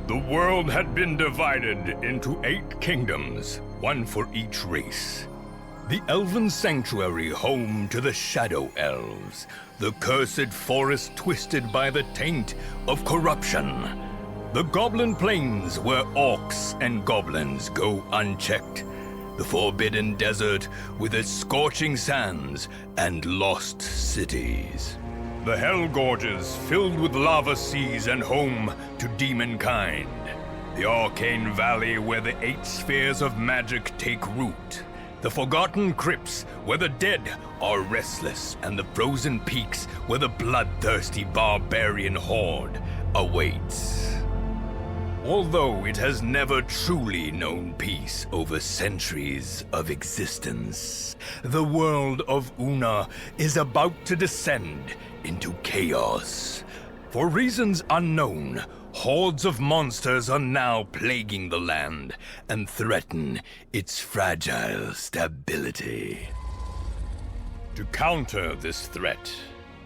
The world had been divided into 8 kingdoms, one for each race. The Elven Sanctuary, home to the Shadow Elves, the cursed forest twisted by the taint of corruption. The Goblin Plains, where orcs and goblins go unchecked. The Forbidden Desert, with its scorching sands and lost cities. The Hell Gorges, filled with lava seas and home to demonkind. The Arcane Valley, where the 8 spheres of magic take root. The Forgotten Crypts, where the dead are restless, and the Frozen Peaks, where the bloodthirsty barbarian horde awaits. Although it has never truly known peace over centuries of existence, the world of Una is about to descend into chaos. For reasons unknown, hordes of monsters are now plaguing the land and threaten its fragile stability. To counter this threat,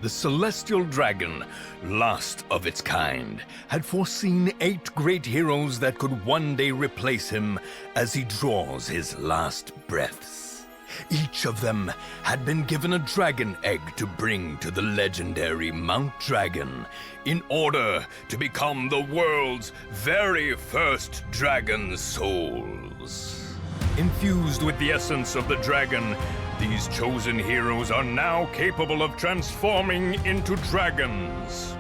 the celestial dragon, last of its kind, had foreseen 8 great heroes that could one day replace him as he draws his last breaths. Each of them had been given a dragon egg to bring to the legendary Mount Dragon in order to become the world's very first dragon souls. Infused with the essence of the dragon, these chosen heroes are now capable of transforming into dragons.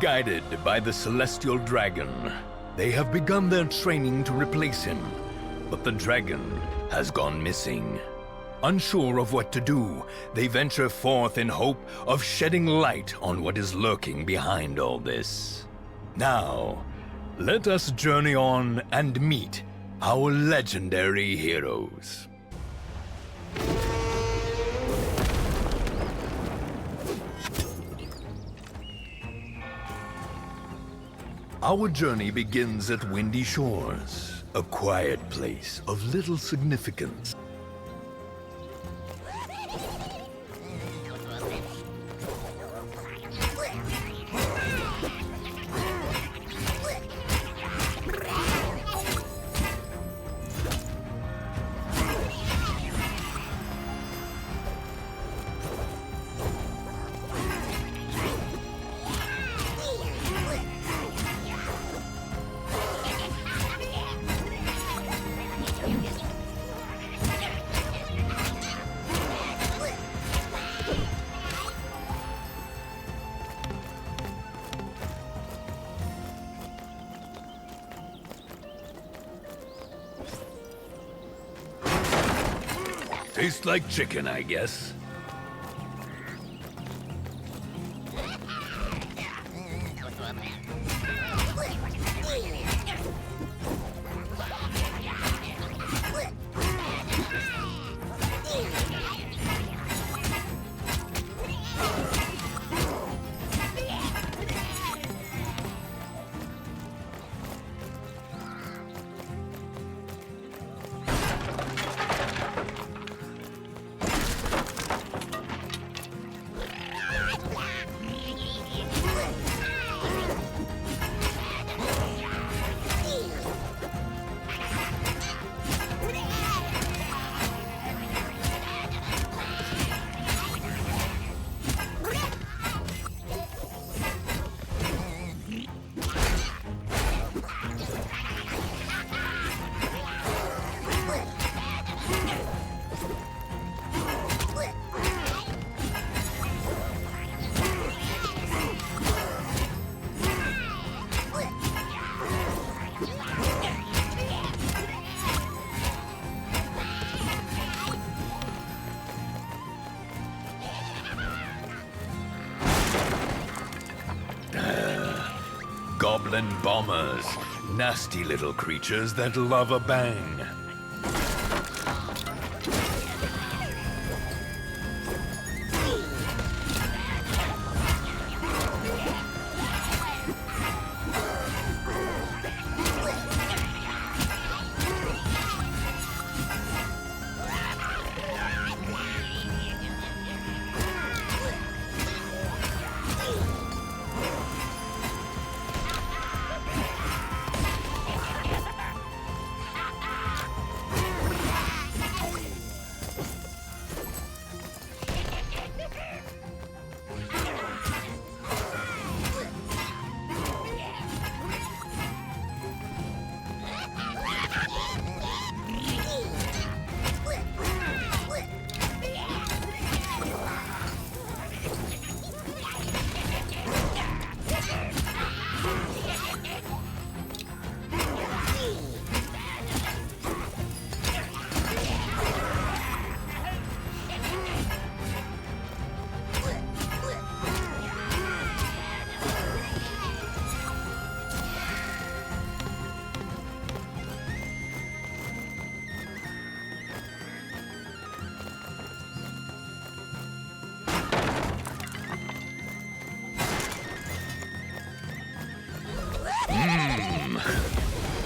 Guided by the celestial dragon, they have begun their training to replace him, but the dragon has gone missing. Unsure of what to do, they venture forth in hope of shedding light on what is lurking behind all this. Now, let us journey on and meet our legendary heroes. Our journey begins at Windy Shores, a quiet place of little significance. Tastes like chicken, I guess. Goblin bombers, nasty little creatures that love a bang.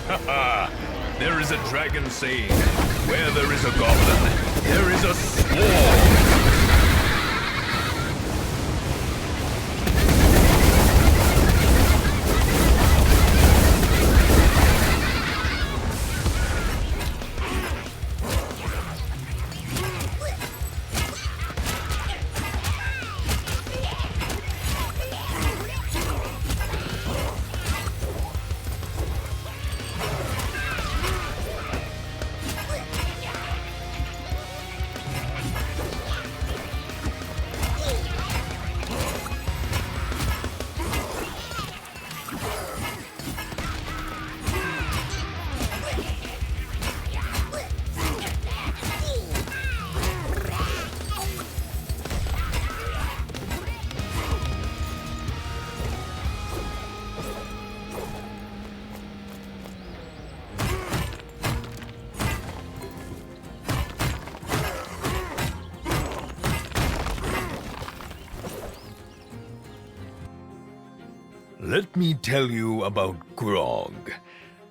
Haha! There is a dragon saying, where there is a goblin, there is a swarm! Let me tell you about Grog,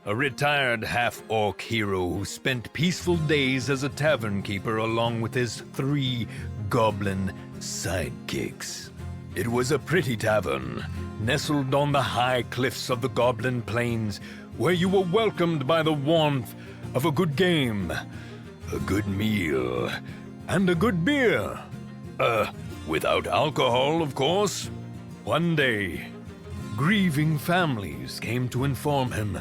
a retired half-orc hero who spent peaceful days as a tavern keeper along with his 3 goblin sidekicks. It was a pretty tavern, nestled on the high cliffs of the Goblin Plains, where you were welcomed by the warmth of a good game, a good meal, and a good beer. Without alcohol, of course. One day, grieving families came to inform him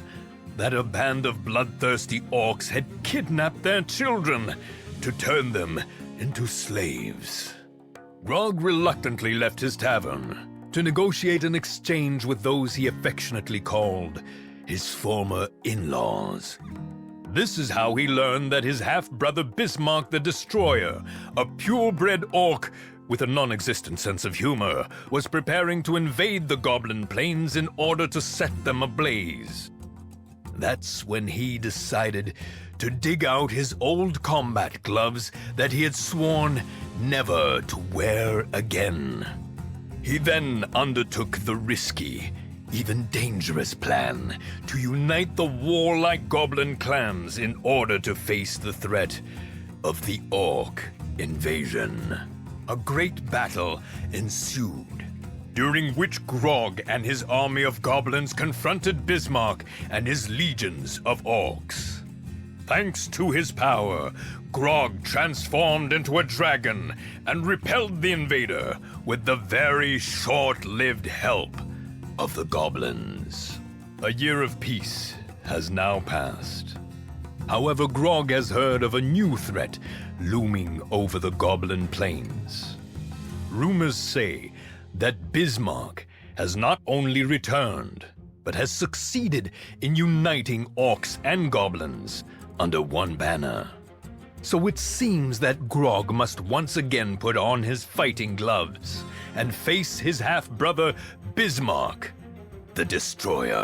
that a band of bloodthirsty orcs had kidnapped their children to turn them into slaves. Grog reluctantly left his tavern to negotiate an exchange with those he affectionately called his former in-laws. This is how he learned that his half-brother Bismarck the Destroyer, a purebred orc with a non-existent sense of humor, was preparing to invade the Goblin Plains in order to set them ablaze. That's when he decided to dig out his old combat gloves that he had sworn never to wear again. He then undertook the risky, even dangerous plan to unite the warlike goblin clans in order to face the threat of the orc invasion. A great battle ensued, during which Grog and his army of goblins confronted Bismarck and his legions of orcs. Thanks to his power, Grog transformed into a dragon and repelled the invader with the very short-lived help of the goblins. A year of peace has now passed. However, Grog has heard of a new threat looming over the Goblin Plains. Rumors say that Bismarck has not only returned, but has succeeded in uniting orcs and goblins under one banner. So it seems that Grog must once again put on his fighting gloves and face his half-brother Bismarck the Destroyer.